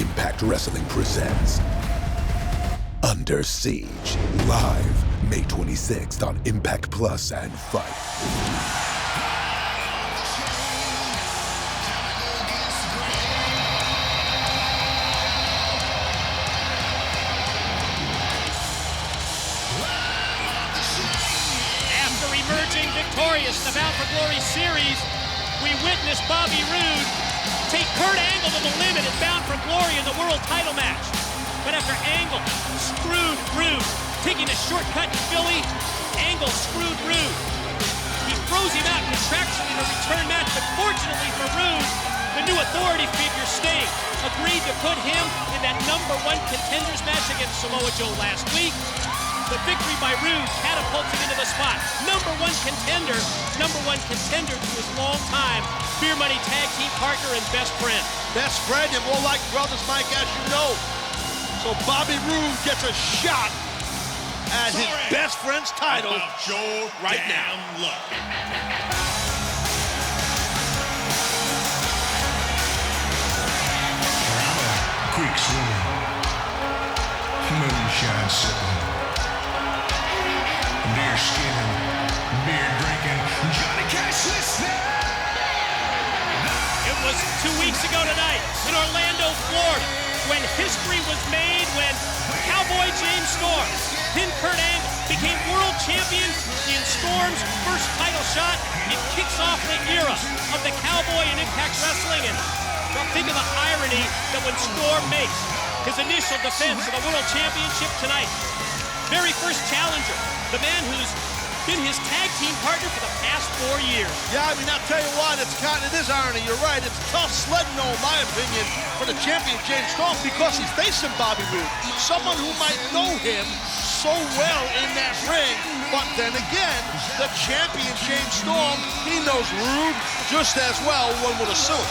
Impact Wrestling presents Under Siege, live May 26th on Impact Plus and Fight. Emerging victorious in the Bound for Glory series, we witnessed Bobby Roode take Kurt Angle to the limit and Bound for Glory in the world title match. But after Angle screwed Roode, taking a shortcut in Philly, Angle screwed Roode. He froze him out contractually in a return match, but fortunately for Roode, the new authority figure Sting agreed to put him in that #1 contenders match against Samoa Joe last week. The victory by Roode catapults him into the spot. #1 contender to his longtime Beer Money tag team partner and best friend. Best friend and more like brothers, Mike, as you know. So Bobby Roode gets a shot at his best friend's title right now. Look. Creek swimming, moonshine sipping, beer skinning, beer drinking, Johnny Cash listening. It was 2 weeks ago tonight in Orlando, Florida, when history was made when Cowboy James Storm pinned Kurt Angle, became world champion in Storm's first title shot. It kicks off the era of the Cowboy in Impact Wrestling, and well, think of the irony that when Storm makes his initial defense of the World Championship tonight, very first challenger, the man who's been his tag team partner for the past 4 years. Yeah, I mean, I'll tell you what, it is irony. You're right. It's tough sledding, though, in my opinion, for the champion, James Storm, because he's facing Bobby Roode, someone who might know him so well in that ring. But then again, the champion, James Storm, he knows Roode just as well, one would assume.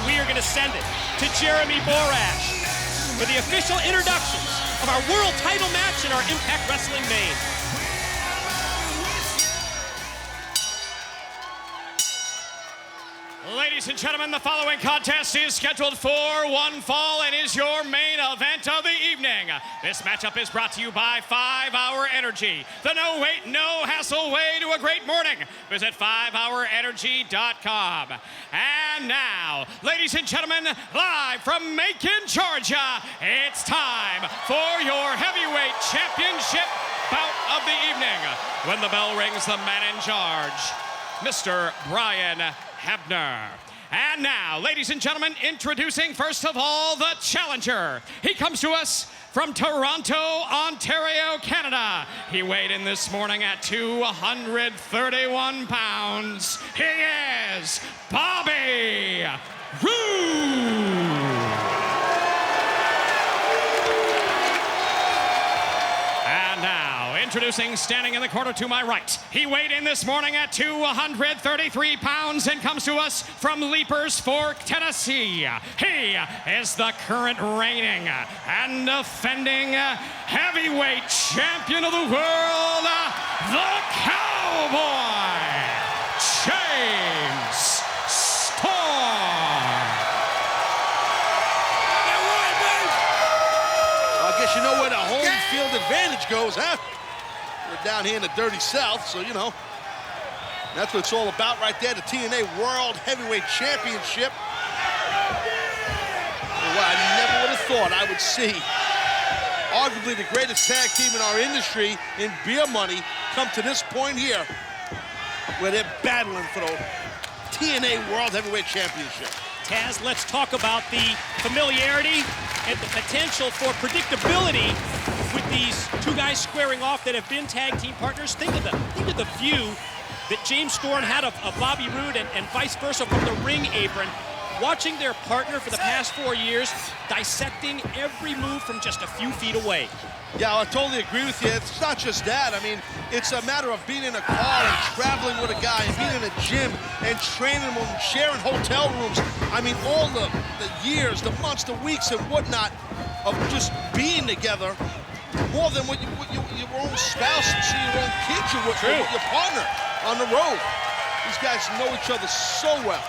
We are going to send it to Jeremy Borash for the official introductions of our world title match in our Impact Wrestling main. Ladies and gentlemen, the following contest is scheduled for one fall and is your main event of the evening. This matchup is brought to you by 5 Hour Energy, the no wait, no hassle way to a great morning. Visit 5hourenergy.com. And now, ladies and gentlemen, live from Macon, Georgia, it's time for your heavyweight championship bout of the evening. When the bell rings, the man in charge, Mr. Brian Hebner. And now, ladies and gentlemen, introducing first of all the challenger. He comes to us from Toronto, Ontario, Canada. He weighed in this morning at 231 pounds. He is Bobby Roode. Introducing, standing in the corner to my right. He weighed in this morning at 233 pounds and comes to us from Leapers Fork, Tennessee. He is the current reigning and defending heavyweight champion of the world, the Cowboy, James Storm. I guess you know where the home field advantage goes, huh? We're down here in the dirty South, so, you know, that's what it's all about right there, the TNA World Heavyweight Championship. Well, I never would have thought I would see arguably the greatest tag team in our industry in beer money come to this point here where they're battling for the TNA World Heavyweight Championship. Taz, let's talk about the familiarity and the potential for predictability with these two guys squaring off that have been tag team partners. Think of the view that James Storm had of Bobby Roode and vice versa from the ring apron, watching their partner for the past 4 years, dissecting every move from just a few feet away. Yeah, I totally agree with you. It's not just that. I mean, it's a matter of being in a car and traveling with a guy and being in a gym and training him and sharing hotel rooms. I mean, all the years, the months, the weeks and whatnot of just being together more than what your own spouse and see your own kids or with your partner on the road. These guys know each other so well.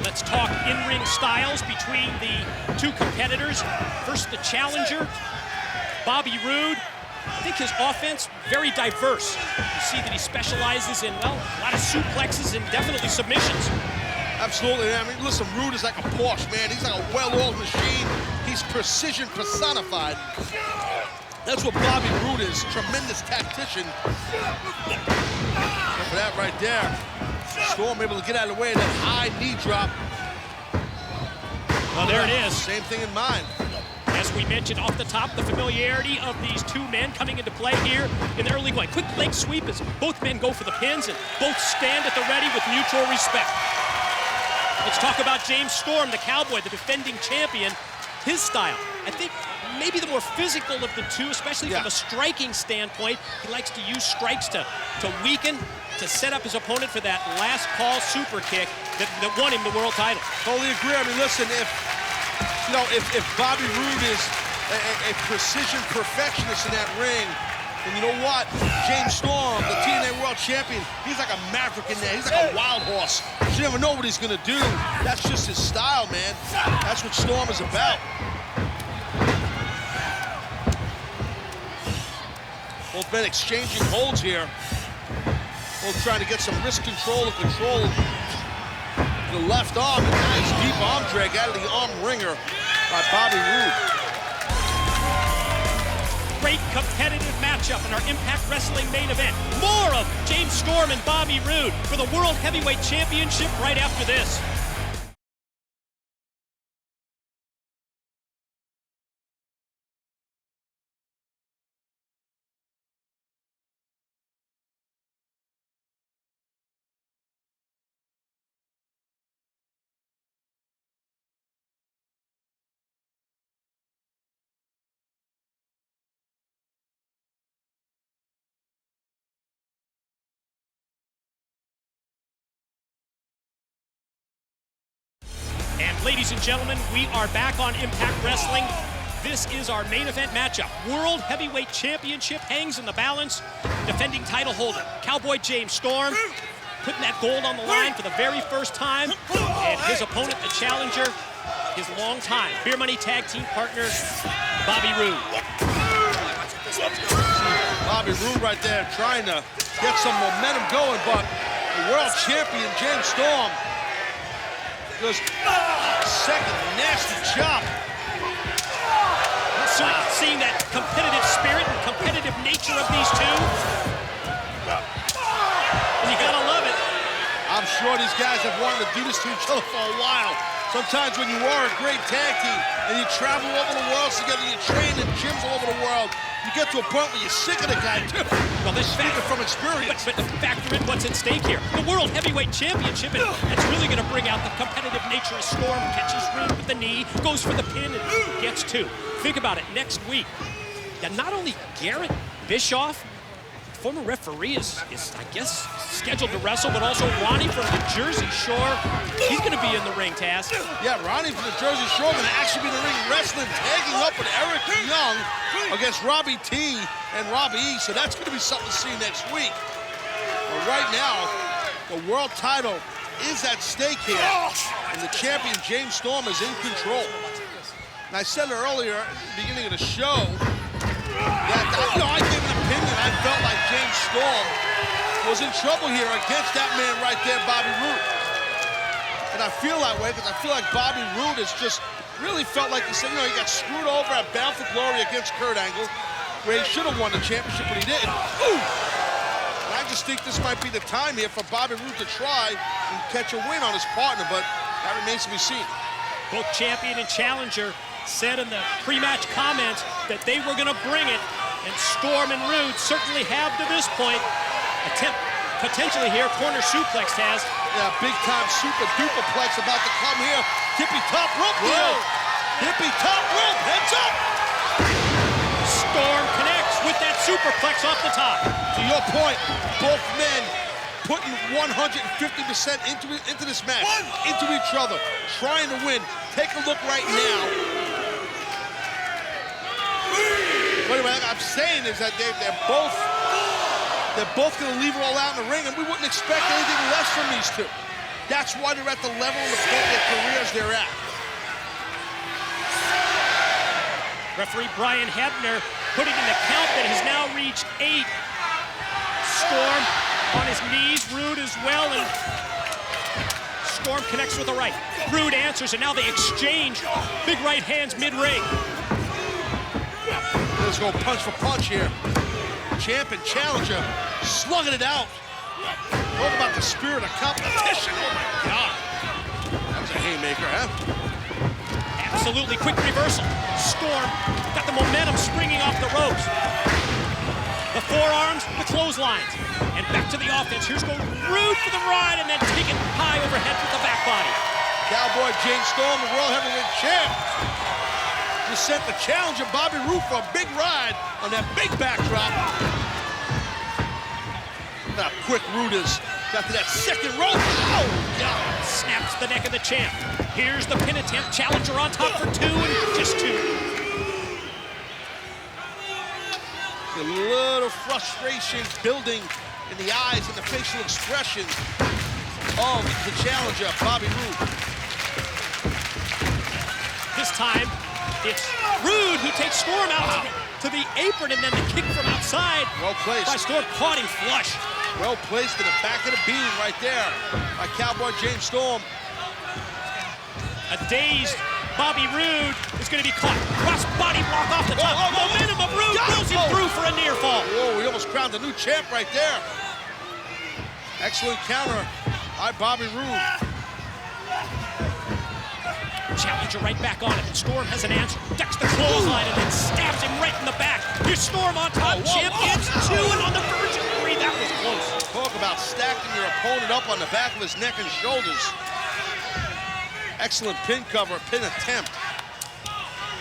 Let's talk in-ring styles between the two competitors. First, the challenger, Bobby Roode. I think his offense, very diverse. You see that he specializes in, well, a lot of suplexes and definitely submissions. Absolutely. I mean, listen, Roode is like a Porsche, man. He's like a well-oiled machine. He's precision personified. That's what Bobby Roode is, tremendous tactician. Look for that right there. Storm able to get out of the way of that high knee drop. Well, there it is. Same thing in mind. As we mentioned off the top, the familiarity of these two men coming into play here in the early going. Quick leg sweep as both men go for the pins and both stand at the ready with mutual respect. Let's talk about James Storm, the Cowboy, the defending champion. His style, I think maybe the more physical of the two, especially from a striking standpoint. He likes to use strikes to weaken, to set up his opponent for that last call super kick that won him the world title. Totally agree. I mean, listen, if Bobby Roode is a precision perfectionist in that ring, then you know what? James Storm, the TNA World Champion, he's like a maverick in there. He's like a wild horse. You never know what he's gonna do. That's just his style, man. That's what Storm is about. Both men exchanging holds here. Both trying to get some wrist control and control the left arm. A nice deep arm drag out of the arm ringer by Bobby Roode. Great competitive matchup in our Impact Wrestling main event. More of James Storm and Bobby Roode for the World Heavyweight Championship right after this. And ladies and gentlemen, we are back on Impact Wrestling. This is our main event matchup. World Heavyweight Championship hangs in the balance. Defending title holder, Cowboy James Storm, putting that gold on the line for the very first time. And his opponent, the challenger, his longtime Beer Money Tag Team partner, Bobby Roode. Bobby Roode right there trying to get some momentum going, but the world champion, James Storm, goes second nasty chop. Seeing that competitive spirit and competitive nature of these two. And you gotta love it. I'm sure these guys have wanted to do this to each other for a while. Sometimes when you are a great tag team and you travel all over the world together, you train in gyms all over the world, you get to a point where you're sick of the guy too. Well, this speaking from experience. But factor in what's at stake here. The World Heavyweight Championship, and it's really going to bring out the competitive nature of Storm. Catches Roode with the knee, goes for the pin, and gets two. Think about it, next week, not only Garrett Bischoff, former referee is, I guess, scheduled to wrestle, but also Ronnie from the Jersey Shore. He's going to be in the ring, Taz. Yeah, Ronnie from the Jersey Shore going to actually be in the ring wrestling, tagging up with Eric Young against Robbie T and Robbie E. So that's going to be something to see next week. But right now, the world title is at stake here, and the champion, James Storm, is in control. And I said it earlier at the beginning of the show, that, I gave an opinion. I felt like James Storm was in trouble here against that man right there, Bobby Roode. And I feel that way because I feel like Bobby Roode has just really felt like he got screwed over at Bound for Glory against Kurt Angle, where he should have won the championship, but he didn't. Ooh! And I just think this might be the time here for Bobby Roode to try and catch a win on his partner, but that remains to be seen. Both champion and challenger said in the pre-match comments that they were going to bring it, and Storm and Roode certainly have to this point. Attempt potentially here, corner suplex, Taz. Yeah, big-time super duper plex about to come here. Tippy top rope deal. Tippy top rope, heads up. Storm connects with that superplex off the top. To your point, both men putting 150% into this match, into each other, trying to win. Take a look right now But anyway, like I'm saying is that they're both going to leave it all out in the ring, and we wouldn't expect anything less from these two. That's why they're at the level and the point of their careers they're at. Referee Brian Hebner putting in the count that has now reached 8. Storm on his knees, Roode as well, and Storm connects with the right. Roode answers, and now they exchange big right hands mid-ring. Let's go punch for punch here. Champ and challenger slugging it out. Talk about the spirit of competition. Oh my God. That was a haymaker, huh? Absolutely quick reversal. Storm got the momentum springing off the ropes. The forearms, the clotheslines. And back to the offense. Here's going Roode for the ride and then taken high overhead with the back body. Cowboy James Storm, the World Heavyweight Champ, just sent the challenger Bobby Roode for a big ride on that big backdrop. Look how quick Roode is. Got to that second rope. Oh, God. Snaps the neck of the champ. Here's the pin attempt. Challenger on top for 2 and just 2. A little frustration building in the eyes and the facial expression of the challenger, Bobby Roode. This time, it's Roode who takes Storm out to the apron, and then the kick from outside. Well placed. By Storm, caught him flush. Well placed in the back of the beam right there by Cowboy James Storm. A dazed Bobby Roode is going to be caught. Cross body block off the top. Momentum of Roode pulls him through for a near fall. Whoa, we almost crowned a new champ right there. Excellent counter by Bobby Roode. Challenger right back on it. Storm has an answer. Ducks the clothesline and then stabs him right in the back. Here's Storm on top. Champ gets 2 and on the verge of 3. That was close. Talk about stacking your opponent up on the back of his neck and shoulders. Excellent pin cover, pin attempt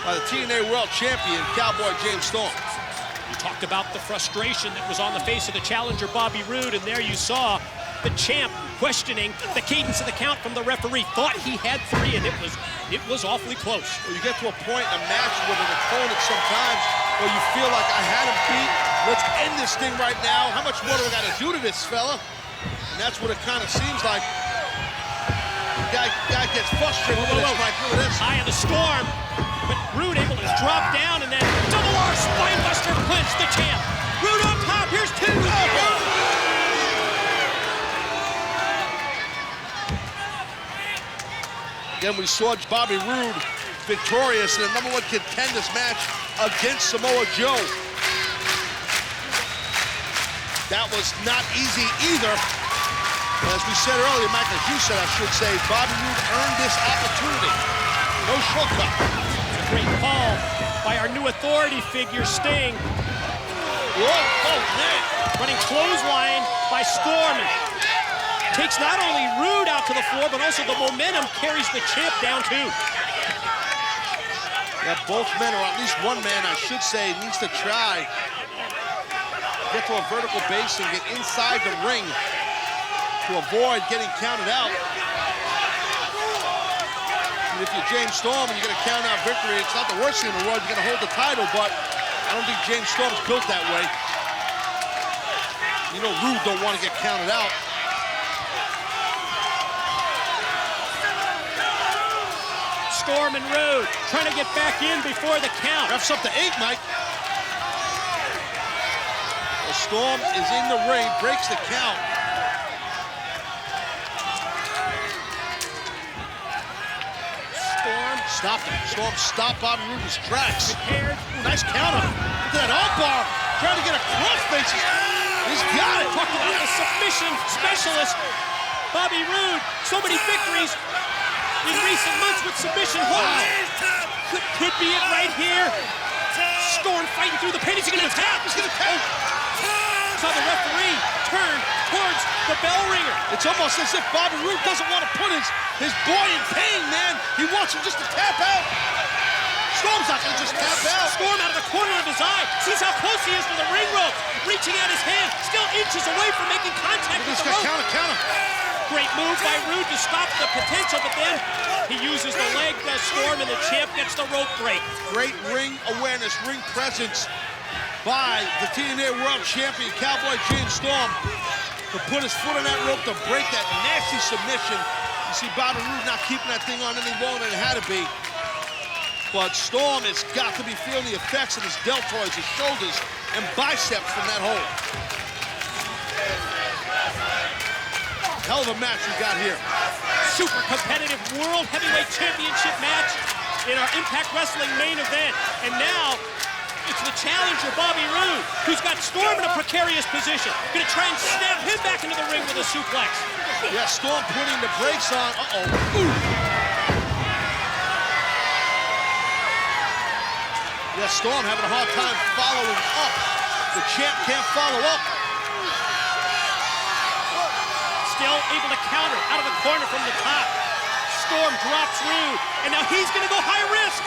by the TNA World Champion, Cowboy James Storm. We talked about the frustration that was on the face of the challenger, Bobby Roode, and there you saw the champ questioning the cadence of the count from the referee. Thought he had 3, and it was awfully close. Well, you get to a point in a match with an opponent sometimes where you feel like I had him beat. Let's end this thing right now. How much more do I got to do to this fella? And that's what it kind of seems like. The guy gets frustrated with this right through this. Eye of the Storm, but Roode able to drop down and then double R spinebuster clinch the champ. Roode on top. Here's 2. Again, we saw Bobby Roode victorious in a #1 contenders match against Samoa Joe. That was not easy either. As we said earlier, Mike, as you said, I should say, Bobby Roode earned this opportunity. No shortcut. It's a great call by our new authority figure, Sting. Whoa, oh, man. Running clothesline by Storm. Takes not only Roode out to the floor, but also the momentum carries the champ down too. Yeah, both men, or at least one man, I should say, needs to try get to a vertical base and get inside the ring to avoid getting counted out. And if you're James Storm and you're going to count out victory, it's not the worst thing in the world. You're going to hold the title, but I don't think James Storm's built that way. You know Roode don't want to get counted out. Storm and Roode trying to get back in before the count. Ref's up to 8, Mike. The Storm is in the ring, breaks the count. Storm stopped him. Storm stopped Bobby Roode in his tracks. Prepared. Nice counter. Look at that arm bar. Trying to get a crossface. He's got it. Talk about the submission specialist, Bobby Roode. So many victories in recent months with submission holds. Could be it right here. Storm fighting through the pain. He's going to tap. He's going to tap. Saw the referee turn towards the bell ringer. It's almost as if Bobby Roode doesn't want to put his boy in pain, man. He wants him just to tap out. Storm's not going to just tap out. Storm out of the corner of his eye. Sees how close he is to the ring rope. Reaching out his hand. Still inches away from making contact with the rope. Counter. Great move by Roode to stop the potential, but then he uses the leg, Storm, and the champ gets the rope break. Great ring awareness, ring presence by the TNA World Champion, Cowboy James Storm, to put his foot on that rope to break that nasty submission. You see Bobby Roode not keeping that thing on any longer than it had to be. But Storm has got to be feeling the effects of his deltoids, his shoulders, and biceps from that hold. Hell of a match we got here. Super competitive World Heavyweight Championship match in our Impact Wrestling main event. And now, it's the challenger, Bobby Roode, who's got Storm in a precarious position. Gonna try and snap him back into the ring with a suplex. Yeah, Storm putting the brakes on. Uh-oh. Ooh. Yeah, Storm having a hard time following up. The champ can't follow up. Still able to counter out of the corner from the top. Storm drops Roode, and now he's gonna go high risk.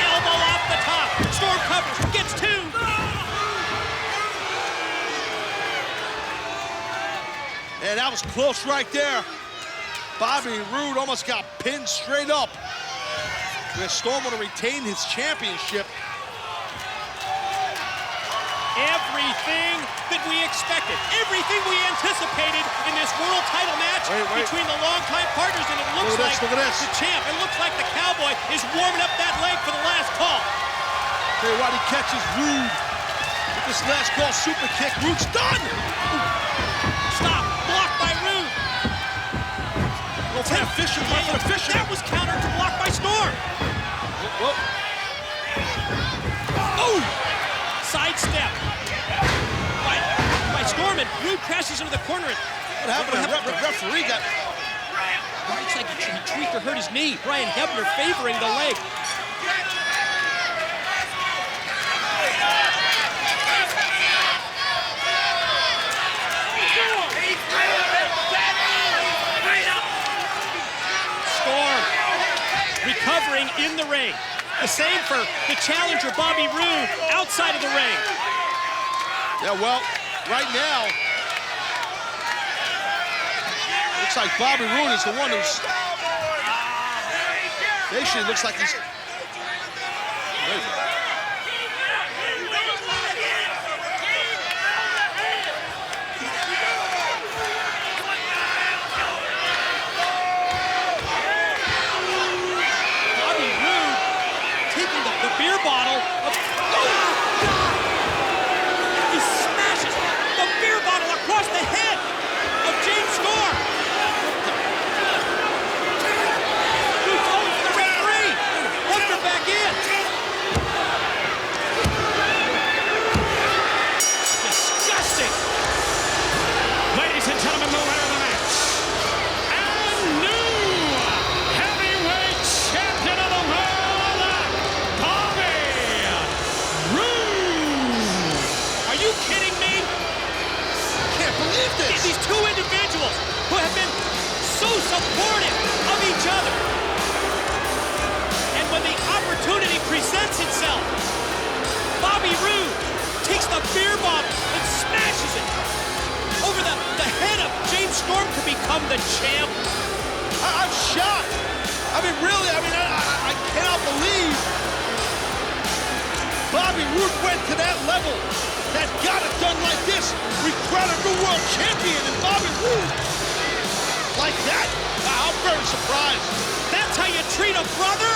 Elbow off the top. Storm covers, gets two. And that was close right there. Bobby Roode almost got pinned straight up. Where Storm will retain his championship. Everything that we expected, everything we anticipated in this world title match between the longtime partners, and it looks like the champ, it looks like the Cowboy is warming up that leg for the last call. Tell you what, he catches Roode with this last call super kick. Roode's done! Stop, blocked by Roode. Go for that Fisher, go for the Fisher. That was countered to block by Storm. Whoa. Oh! Sidestep by Storm, and Roode crashes into the corner. What happened? The referee got... It looks like he tweaked or hurt his knee. Brian Hebner favoring the leg. Storm recovering in the ring. The same for the challenger, Bobby Roode, outside of the ring. Yeah, well, right now, looks like Bobby Roode is the one who's... Basically, looks like he's... Beer bottle of... He smashes the beer bottle across the head of James Storm. Roode calling for the referee. Hebner back in. Disgusting. Ladies and gentlemen, the winner of the match, and new heavyweight champion of the world, Are you kidding me? Can't believe this. These two individuals who have been so supportive of each other. And when the opportunity presents itself, Bobby Roode takes the beer bottle and smashes it over the head of James Storm to become the champ. I'm shocked. I mean, really, I cannot believe Bobby Roode went to that level. That got it done like this. We crowned a new world champion in Bobby Roode. Like that? I'm very surprised. That's how you treat a brother?